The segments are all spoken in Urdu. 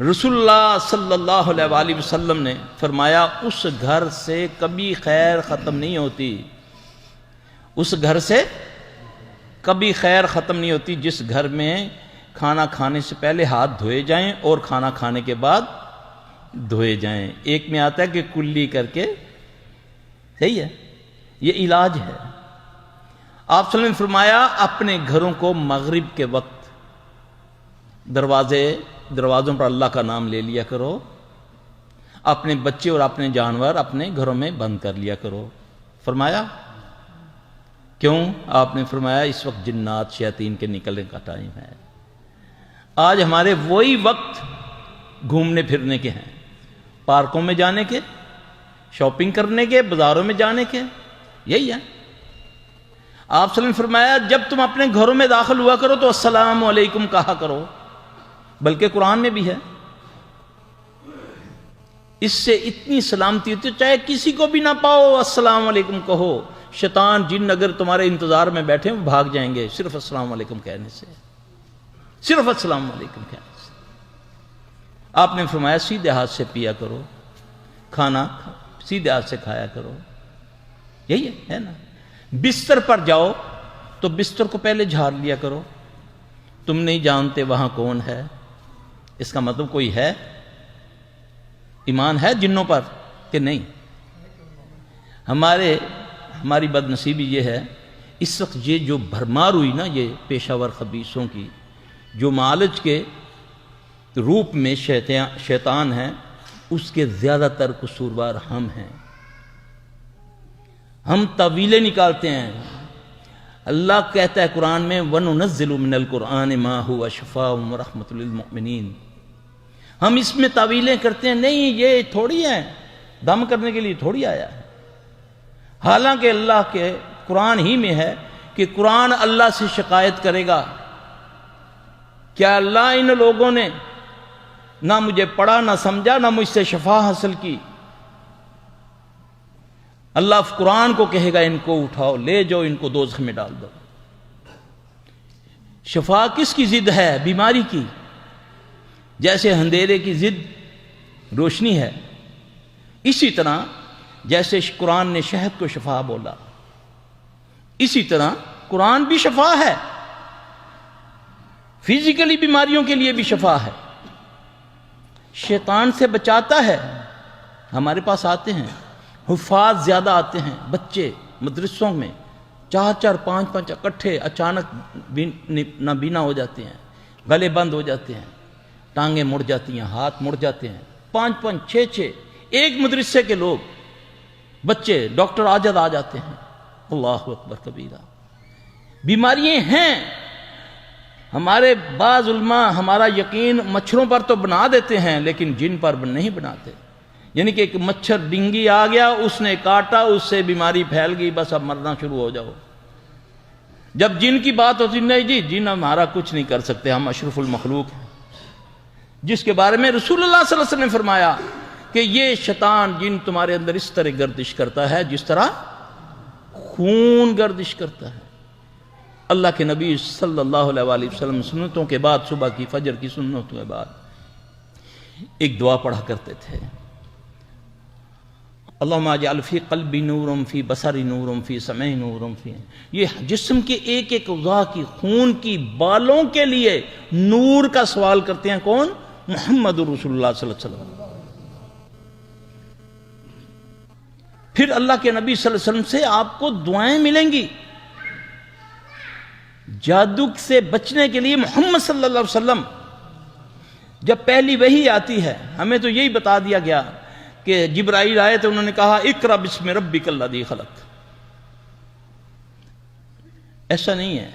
رسول اللہ صلی اللہ علیہ وآلہ وسلم نے فرمایا اس گھر سے کبھی خیر ختم نہیں ہوتی، اس گھر سے کبھی خیر ختم نہیں ہوتی جس گھر میں کھانا کھانے سے پہلے ہاتھ دھوئے جائیں اور کھانا کھانے کے بعد دھوئے جائیں۔ ایک میں آتا ہے کہ کلی کر کے، صحیح ہے، یہ علاج ہے۔ آپ صلی اللہ علیہ وسلم نے فرمایا اپنے گھروں کو مغرب کے وقت دروازوں پر اللہ کا نام لے لیا کرو، اپنے بچے اور اپنے جانور اپنے گھروں میں بند کر لیا کرو۔ فرمایا کیوں؟ آپ نے فرمایا اس وقت جنات شیاطین کے نکلنے کا ٹائم ہے۔ آج ہمارے وہی وقت گھومنے پھرنے کے ہیں، پارکوں میں جانے کے، شاپنگ کرنے کے، بازاروں میں جانے کے، یہی ہے۔ آپ صلی اللہ علیہ وسلم نے فرمایا جب تم اپنے گھروں میں داخل ہوا کرو تو السلام علیکم کہا کرو، بلکہ قرآن میں بھی ہے۔ اس سے اتنی سلامتی ہوتی ہے، چاہے کسی کو بھی نہ پاؤ السلام علیکم کہو۔ شیطان جن اگر تمہارے انتظار میں بیٹھے وہ بھاگ جائیں گے صرف السلام علیکم کہنے سے، صرف السلام علیکم کہنے سے۔ آپ نے فرمایا سیدھے ہاتھ سے پیا کرو، کھانا سیدھے ہاتھ سے کھایا کرو، یہی ہے نا۔ بستر پر جاؤ تو بستر کو پہلے جھاڑ لیا کرو، تم نہیں جانتے وہاں کون ہے۔ اس کا مطلب کوئی ہے، ایمان ہے جنوں پر کہ نہیں؟ ہماری بد نصیبی یہ ہے اس وقت یہ جو بھرمار ہوئی نا، یہ پیشہ ور خبیثوں کی، جو معالج کے روپ میں شیطان ہیں، اس کے زیادہ تر قصوروار ہم ہیں۔ ہم تعویلیں نکالتے ہیں۔ اللہ کہتا ہے قرآن میں وَنُنَزِّلُ مِنَ الْقُرْآنِ مَا هُوَ شِفَاءٌ وَرَحْمَةٌ لِلْمُؤْمِنِينَ۔ ہم اس میں تعویلیں کرتے ہیں، نہیں یہ تھوڑی ہے، دم کرنے کے لیے تھوڑی آیا ہے۔ حالانکہ اللہ کے قرآن ہی میں ہے کہ قرآن اللہ سے شکایت کرے گا، کیا اللہ ان لوگوں نے نہ مجھے پڑھا، نہ سمجھا، نہ مجھ سے شفا حاصل کی؟ اللہ قرآن کو کہے گا ان کو اٹھاؤ، لے جاؤ، ان کو دوزخ میں ڈال دو۔ شفا کس کی ضد ہے؟ بیماری کی۔ جیسے اندھیرے کی ضد روشنی ہے، اسی طرح جیسے قرآن نے شہد کو شفا بولا، اسی طرح قرآن بھی شفا ہے، فزیکلی بیماریوں کے لیے بھی شفا ہے، شیطان سے بچاتا ہے۔ ہمارے پاس آتے ہیں حفاظ، زیادہ آتے ہیں بچے مدرسوں میں، 4 5 اکٹھے، اچانک نابینا ہو جاتے ہیں، گلے بند ہو جاتے ہیں، ٹانگیں مڑ جاتی ہیں، ہاتھ مڑ جاتے ہیں، 5 6 ایک مدرسے کے لوگ بچے ڈاکٹر آجد آ جاتے ہیں۔ اللہ اکبر کبیرہ، بیماریاں ہیں۔ ہمارے بعض علماء ہمارا یقین مچھروں پر تو بنا دیتے ہیں لیکن جن پر نہیں بناتے، یعنی کہ ایک مچھر ڈنگی آ گیا، اس نے کاٹا، اس سے بیماری پھیل گئی، بس اب مرنا شروع ہو جاؤ۔ جب جن کی بات ہوتی نہیں جی جن ہمارا کچھ نہیں کر سکتے، ہم اشرف المخلوق ہیں، جس کے بارے میں رسول اللہ صلی اللہ علیہ وسلم نے فرمایا کہ یہ شیطان جن تمہارے اندر اس طرح گردش کرتا ہے جس طرح خون گردش کرتا ہے۔ اللہ کے نبی صلی اللہ علیہ وآلہ وسلم سنتوں کے بعد، صبح کی فجر کی سنتوں کے بعد ایک دعا پڑھا کرتے تھے، اللہم اجعل فی قلبی نورم فی بصری نورم فی سمعی نورم فی، یہ جسم کے ایک ایک اعضاء کی، خون کی بالوں کے لیے نور کا سوال کرتے ہیں۔ کون؟ محمد رسول اللہ صلی اللہ علیہ وسلم۔ پھر اللہ کے نبی صلی اللہ علیہ وسلم سے آپ کو دعائیں ملیں گی۔ جادو سے بچنے کے لیے محمد صلی اللہ علیہ وسلم جب پہلی وحی آتی ہے، ہمیں تو یہی بتا دیا گیا کہ جبرائیل آئے تو انہوں نے کہا اقرأ بسم ربک الذی خلق۔ ایسا نہیں ہے۔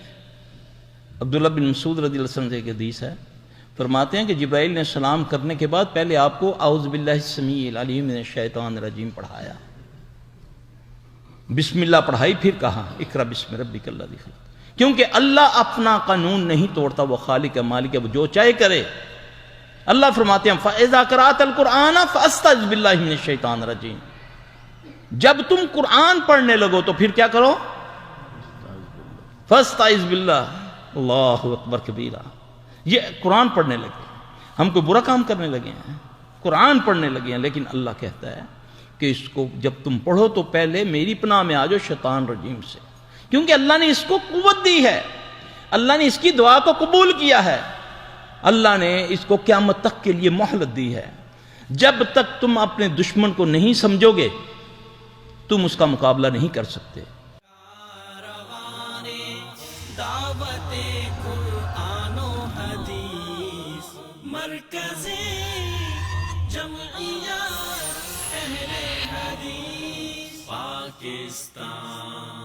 عبداللہ بن مسعود رضی اللہ عنہ سے ایک حدیث ہے، فرماتے ہیں کہ جبرائیل نے سلام کرنے کے بعد پہلے آپ کو اعوذ باللہ السمیع العلیم من الشیطان الرجیم پڑھایا، بسم اللہ پڑھائی، پھر کہا اقرأ بسم ربک الذی خلق، کیونکہ اللہ اپنا قانون نہیں توڑتا، وہ خالق ہے، مالک ہے، وہ جو چاہے کرے۔ اللہ فرماتے ہیں فَإِذَا قَرَأْتَ الْقُرْآنَ فَأَسْتَعِذْ بِاللَّهِ مِنَ الشَّيْطَانِ الرَّجِيمِ، جب تم قرآن پڑھنے لگو تو پھر کیا کرو؟ فَأَسْتَعِذْ بِاللَّهِ، اللہ اکبر کبیرہ۔ یہ قرآن پڑھنے لگے ہم کوئی برا کام کرنے لگے ہیں، قرآن پڑھنے لگے ہیں، لیکن اللہ کہتا ہے کہ اس کو جب تم پڑھو تو پہلے میری پناہ میں آ جاؤ شیطان رجیم سے، کیونکہ اللہ نے اس کو قوت دی ہے، اللہ نے اس کی دعا کو قبول کیا ہے، اللہ نے اس کو قیامت تک کے لیے مہلت دی ہے۔ جب تک تم اپنے دشمن کو نہیں سمجھو گے تم اس کا مقابلہ نہیں کر سکتے۔ دعوت قرآن و حدیث مرکز جمعیت اہل حدیث پاکستان۔